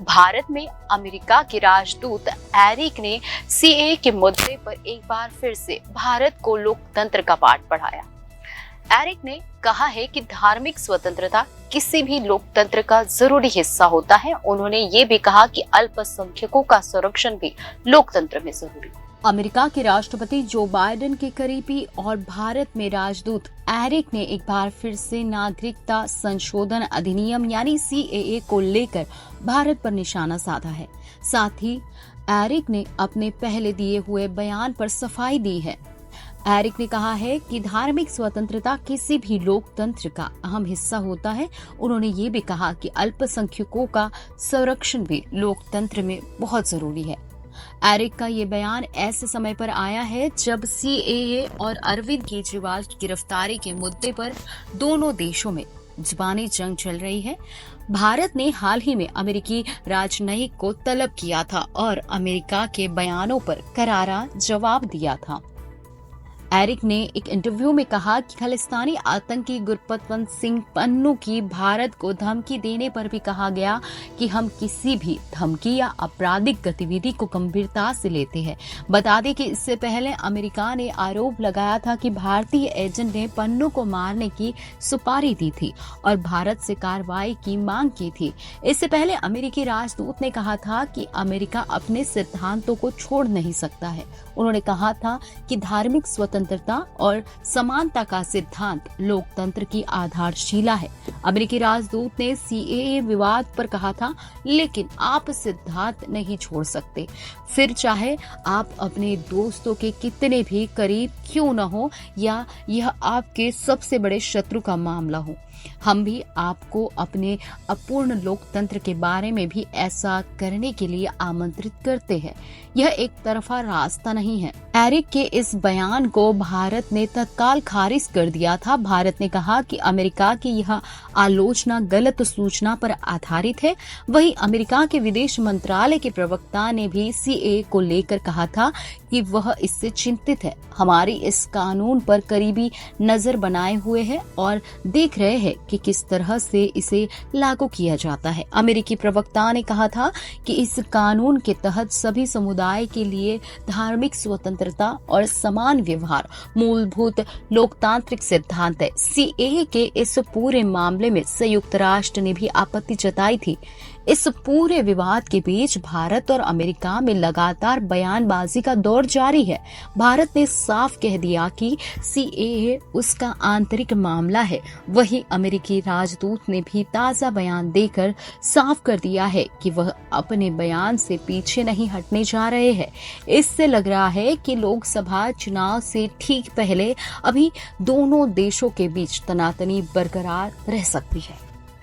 भारत में अमेरिका के राजदूत एरिक ने सीएए के मुद्दे पर एक बार फिर से भारत को लोकतंत्र का पाठ पढ़ाया। एरिक ने कहा है कि धार्मिक स्वतंत्रता किसी भी लोकतंत्र का जरूरी हिस्सा होता है। उन्होंने ये भी कहा कि अल्पसंख्यकों का संरक्षण भी लोकतंत्र में जरूरी। अमेरिका के राष्ट्रपति जो बाइडेन के करीबी और भारत में राजदूत एरिक ने एक बार फिर से नागरिकता संशोधन अधिनियम यानी सीएए को लेकर भारत पर निशाना साधा है। साथ ही एरिक ने अपने पहले दिए हुए बयान पर सफाई दी है। एरिक ने कहा है कि धार्मिक स्वतंत्रता किसी भी लोकतंत्र का अहम हिस्सा होता है। उन्होंने ये भी कहा कि अल्पसंख्यकों का संरक्षण भी लोकतंत्र में बहुत जरूरी है। एरिक का ये बयान ऐसे समय पर आया है जब सीएए और अरविंद केजरीवाल की गिरफ्तारी के मुद्दे पर दोनों देशों में जुबानी जंग चल रही है। भारत ने हाल ही में अमेरिकी राजनयिक को तलब किया था और अमेरिका के बयानों पर करारा जवाब दिया था। एरिक ने एक इंटरव्यू में कहा कि खालिस्तानी आतंकी गुरपतवंत सिंह पन्नू की भारत को धमकी देने पर भी कहा गया कि हम किसी भी धमकी या आपराधिक गतिविधि को गंभीरता से लेते हैं। बता दें कि इससे पहले अमेरिका ने आरोप लगाया था कि भारतीय एजेंट ने पन्नू को मारने की सुपारी दी थी और भारत से कार्रवाई की मांग की थी। इससे पहले अमेरिकी राजदूत ने कहा था कि अमेरिका अपने सिद्धांतों को छोड़ नहीं सकता है। उन्होंने कहा था कि धार्मिक स्वतंत्रता और समानता का सिद्धांत लोकतंत्र की आधारशिला है। अमेरिकी राजदूत ने सीएए विवाद पर कहा था, लेकिन आप सिद्धांत नहीं छोड़ सकते, फिर चाहे आप अपने दोस्तों के कितने भी करीब क्यों न हो या यह आपके सबसे बड़े शत्रु का मामला हो। हम भी आपको अपने अपूर्ण लोकतंत्र के बारे में भी ऐसा करने के लिए आमंत्रित करते हैं। यह एक तरफा रास्ता नहीं है। एरिक के इस बयान को भारत ने तत्काल खारिज कर दिया था। भारत ने कहा कि अमेरिका की यह आलोचना गलत सूचना पर आधारित है। वहीं अमेरिका के विदेश मंत्रालय के प्रवक्ता ने भी सीएए को लेकर कहा था कि वह इससे चिंतित है। हमारी इस कानून पर करीबी नजर बनाए हुए है और देख रहे हैं कि किस तरह से इसे लागू किया जाता है। अमेरिकी प्रवक्ता ने कहा था कि इस कानून के तहत सभी समुदाय के लिए धार्मिक स्वतंत्रता और समान व्यवहार मूलभूत लोकतांत्रिक सिद्धांत है। सीएए के इस पूरे मामले में संयुक्त राष्ट्र ने भी आपत्ति जताई थी। इस पूरे विवाद के बीच भारत और अमेरिका में लगातार बयानबाजी का दौर जारी है। भारत ने साफ कह दिया कि सीएए उसका आंतरिक मामला है। वहीं अमेरिकी राजदूत ने भी ताजा बयान देकर साफ कर दिया है कि वह अपने बयान से पीछे नहीं हटने जा रहे हैं। इससे लग रहा है कि लोकसभा चुनाव से ठीक पहले अभी दोनों देशों के बीच तनातनी बरकरार रह सकती है।